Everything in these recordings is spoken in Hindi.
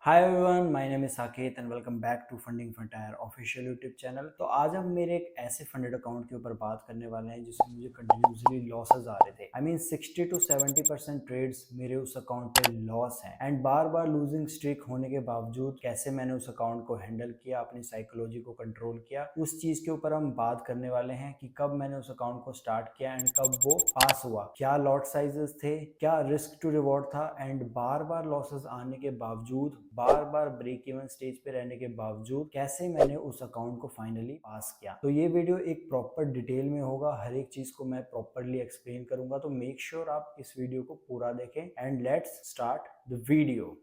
Hi everyone, my name is Saket and welcome back to Funding Frontier official YouTube channel. तो आज हम मेरे एक ऐसे फंडेड अकाउंट के ऊपर बात करने वाले हैं जिसमें मुझे कंटिन्यूसली लॉसेस आ रहे थे। आई मीन 60 to 70% ट्रेड्स मेरे उस अकाउंट पे लॉस हैं and bar bar losing streak होने के बावजूद कैसे मैंने उस अकाउंट को हैंडल किया, अपनी साइकोलॉजी को कंट्रोल किया, उस चीज के ऊपर हम बात करने वाले हैं कि कब मैंने उस अकाउंट को स्टार्ट किया एंड कब वो पास हुआ, क्या लॉट साइजेस थे, क्या रिस्क टू रिवॉर्ड था एंड बार बार लॉसेस आने के बावजूद, बार बार ब्रेक इवन स्टेज पे रहने के बावजूद कैसे मैंने उस अकाउंट को फाइनली पास किया। तो ये वीडियो एक प्रॉपर डिटेल में होगा, हर एक चीज को मैं प्रॉपरली एक्सप्लेन करूंगा। तो मेक श्योर आप इस वीडियो को पूरा देखें and let's start the video.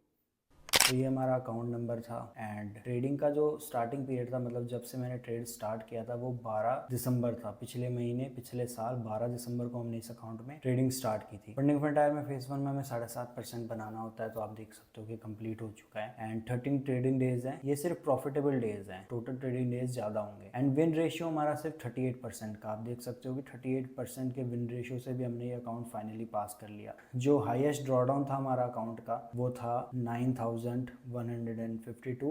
तो ये हमारा अकाउंट नंबर था एंड ट्रेडिंग का जो स्टार्टिंग पीरियड था, मतलब जब से मैंने ट्रेड स्टार्ट किया था वो 12 दिसंबर था। पिछले महीने, पिछले साल 12 दिसंबर को हमने इस अकाउंट में ट्रेडिंग स्टार्ट की थी। फंडिंग फंटायर में फेज 1 में हमें 7.5% बनाना होता है, तो आप देख सकते हो कि कंप्लीट हो चुका है एंड 13 ट्रेडिंग डेज हैं। ये सिर्फ प्रॉफिटेबल डेज हैं, टोटल ट्रेडिंग डेज ज्यादा होंगे एंड विन रेशियो हमारा सिर्फ 38% का। आप देख सकते हो कि 38% के विन रेशियो से भी हमने ये अकाउंट फाइनली पास कर लिया। जो हाईएस्ट ड्रॉडाउन था हमारा अकाउंट का वो था 9,152,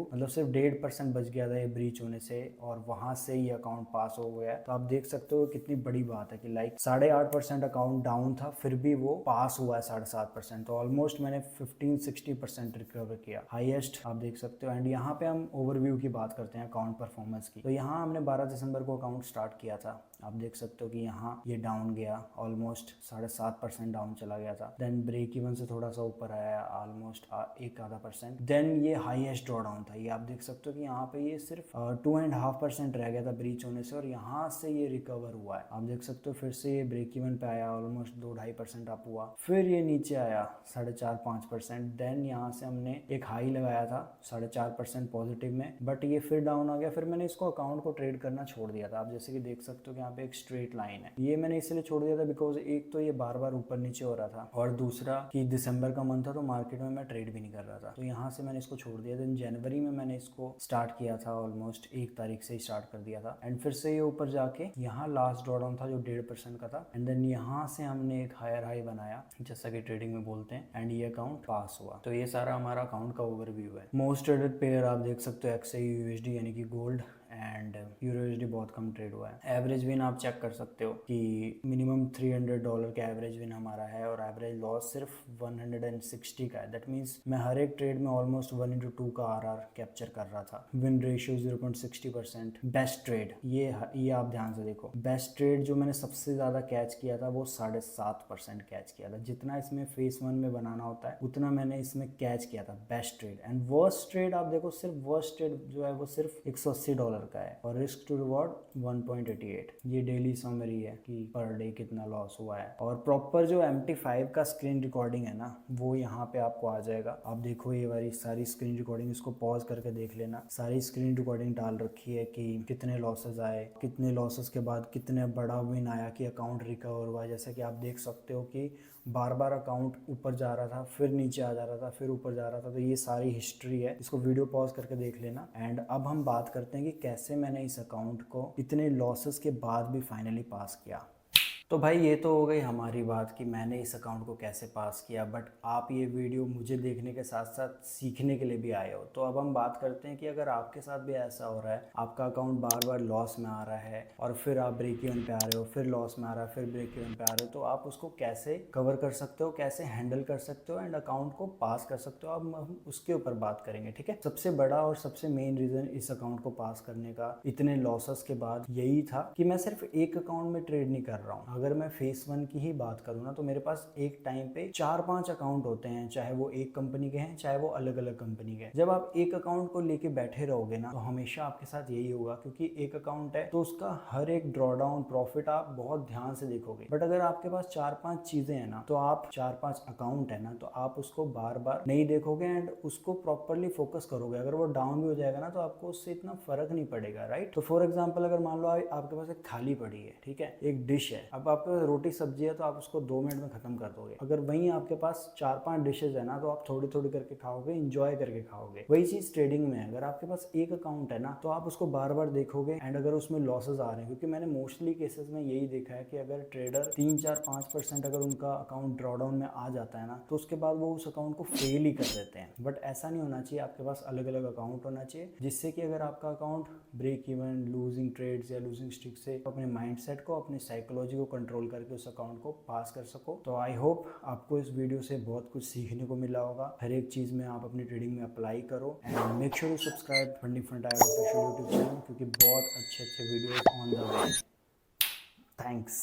मतलब सिर्फ 1.5% बच गया था ये ब्रीच होने से और वहां से ये अकाउंट पास हो गया। तो आप देख सकते हो कितनी बड़ी बात है कि लाइक 8.5% अकाउंट डाउन था, फिर भी वो पास हुआ है 7.5%। तो ऑलमोस्ट मैंने 15-60% रिकवर किया, हाईएस्ट आप देख सकते हो। एंड यहाँ पे हम ओवरव्यू की बात करते हैं अकाउंट परफॉर्मेंस की। तो यहाँ हमने 12 दिसंबर को अकाउंट स्टार्ट किया था। आप देख सकते हो कि यहाँ ये डाउन गया, ऑलमोस्ट 7.5% डाउन चला गया था। देन ब्रेक इवन से थोड़ा सा ऊपर आया, ऑलमोस्ट 1.5%। देन ये हाईएस्ट ड्रॉ डाउन था। ये आप देख सकते हो कि यहाँ पे ये सिर्फ 2.5% रह गया था ब्रीच होने से और यहाँ से ये रिकवर हुआ है। आप देख सकते हो फिर से ये ब्रेक इवन पे आया, ऑलमोस्ट 2-2.5% अप हुआ, फिर ये नीचे आया 4.5-5%। देन यहाँ से हमने एक हाई लगाया था 4.5% पॉजिटिव में, बट ये फिर डाउन आ गया। फिर मैंने इसको अकाउंट को ट्रेड करना छोड़ दिया था। आप जैसे कि देख सकते हो कि यहाँ पे एक स्ट्रेट लाइन है, ये मैंने इसलिए छोड़ दिया था बिकॉज एक तो ये बार बार ऊपर नीचे हो रहा था और दूसरा कि दिसंबर का मंथ था तो मार्केट में मैं ट्रेड भी नहीं कर रहा था। तो यहाँ से मैंने इसको छोड़ दिया। देन जनवरी में मैंने इसको स्टार्ट किया था, ऑलमोस्ट 1 तारीख से ही स्टार्ट कर दिया था एंड फिर से ये ऊपर जाके यहाँ लास्ट ड्रॉडाउन था जो 1.5% का था एंड देन यहाँ से हमने एक हायर हाई बनाया जैसा कि ट्रेडिंग में बोलते हैं एंड ये अकाउंट पास हुआ। तो ये सारा हमारा अकाउंट का ओवरव्यू है। मोस्ट ट्रेडेड पेयर आप देख सकते हो XAU USD यानी कि गोल्ड एंड यूरो बहुत कम ट्रेड हुआ है। एवरेज विन आप चेक कर सकते हो कि मिनिमम $300 का एवरेज विन हमारा है और एवरेज लॉस सिर्फ 160 का है। दैट मीन्स मैं हर एक ट्रेड में ऑलमोस्ट 1:2 का RR कैप्चर कर रहा था। Win ratio 0.60%। बेस्ट ट्रेड ये आप ध्यान से देखो, बेस्ट ट्रेड जो मैंने सबसे ज्यादा कैच किया था वो 7.5% कैच किया था। जितना इसमें फेस 1 में बनाना होता है उतना मैंने इसमें कैच किया था best trade. And worst trade आप देखो, सिर्फ वर्स्ट ट्रेड जो है वो सिर्फ $180 का है और रिस्क टू रिवॉर्ड 1.88। ये डेली समरी है कि पर डे कितना लॉस हुआ है। और प्रॉपर जो MT5 का स्क्रीन रिकॉर्डिंग है ना वो यहाँ पे आपको आ जाएगा। आप देखो ये वाली सारी स्क्रीन रिकॉर्डिंग, इसको पॉज करके देख लेना। सारी स्क्रीन रिकॉर्डिंग डाल रखी है कि कितने लॉसेस आए, कितने लॉसेस के बाद कितने बड़ा विन आया कि अकाउंट रिकवर हुआ। जैसे कि आप देख सकते हो कि बार बार अकाउंट ऊपर जा रहा था, फिर नीचे आ जा रहा था, फिर ऊपर जा रहा था। तो ये सारी हिस्ट्री है, इसको वीडियो पॉज करके देख लेना। एंड अब हम बात करते हैं कि कैसे मैंने इस अकाउंट को इतने लॉसेस के बाद भी फाइनली पास किया। तो भाई ये तो हो गई हमारी बात कि मैंने इस अकाउंट को कैसे पास किया, बट आप ये वीडियो मुझे देखने के साथ साथ सीखने के लिए भी आए हो। तो अब हम बात करते हैं कि अगर आपके साथ भी ऐसा हो रहा है, आपका अकाउंट बार बार लॉस में आ रहा है और फिर आप ब्रेक इवन पे आ रहे हो, फिर लॉस में आ रहा है, फिर ब्रेक इवन पे आ रहे हो, तो आप उसको कैसे कवर कर सकते हो, कैसे हैंडल कर सकते हो एंड अकाउंट को पास कर सकते हो। अब हम उसके ऊपर बात करेंगे, ठीक है। सबसे बड़ा और सबसे मेन रीजन इस अकाउंट को पास करने का इतने लॉसेस के बाद यही था कि मैं सिर्फ एक अकाउंट में ट्रेड नहीं कर रहा हूँ। अगर मैं फेस 1 की ही बात करूँ ना तो मेरे पास एक टाइम पे 4-5 अकाउंट होते हैं, चाहे वो एक कंपनी के हैं चाहे वो अलग अलग कंपनी के। जब आप एक अकाउंट को लेके बैठे रहोगे ना तो हमेशा आपके साथ यही होगा, क्योंकि एक अकाउंट है तो उसका हर एक ड्रॉडाउन प्रॉफिट आप बहुत ध्यान से देखोगे। बट अगर आपके पास 4-5 चीजें हैं ना, तो आप 4-5 अकाउंट है ना, तो आप उसको बार बार नहीं देखोगे एंड उसको प्रॉपरली फोकस करोगे। अगर वो डाउन भी हो जाएगा ना तो आपको उससे इतना फर्क नहीं पड़ेगा, राइट। तो फॉर एग्जाम्पल अगर मान लो आपके पास एक थाली पड़ी है, ठीक है, एक डिश है। अब अब आपके रोटी सब्जी है तो आप उसको 2 मिनट में खत्म कर दोगे। अगर वहीं आपके पास 4-5 डिशेज है ना तो आप थोड़ी थोड़ी करके खाओगे, इंजॉय करके खाओगे। वही चीज ट्रेडिंग में है, अगर आपके पास एक अकाउंट है ना तो आप उसको बार बार देखोगे एंड अगर उसमें लॉसेज आ रहे हैं, क्योंकि मैंने मोस्टली केसेस में यही देखा है कि अगर ट्रेडर 3-4-5% अगर उनका अकाउंट ड्रॉडाउन में आ जाता है ना तो उसके बाद वो उस अकाउंट को फेल ही कर देते हैं। बट ऐसा नहीं होना चाहिए, आपके पास अलग अलग अकाउंट होना चाहिए, जिससे कि अगर आपका account break even, losing trades या लूजिंग स्ट्रिक से अपने माइंडसेट को, अपनी साइकोलॉजी को कंट्रोल करके उस अकाउंट को पास कर सको। तो आई होप आपको इस वीडियो से बहुत कुछ सीखने को मिला होगा। हर एक चीज़ में आप अपनी ट्रेडिंग में अप्लाई करो and make sure to subscribe Funding Frontier official YouTube channel, क्योंकि बहुत अच्छे अच्छे videos on the way. Thanks.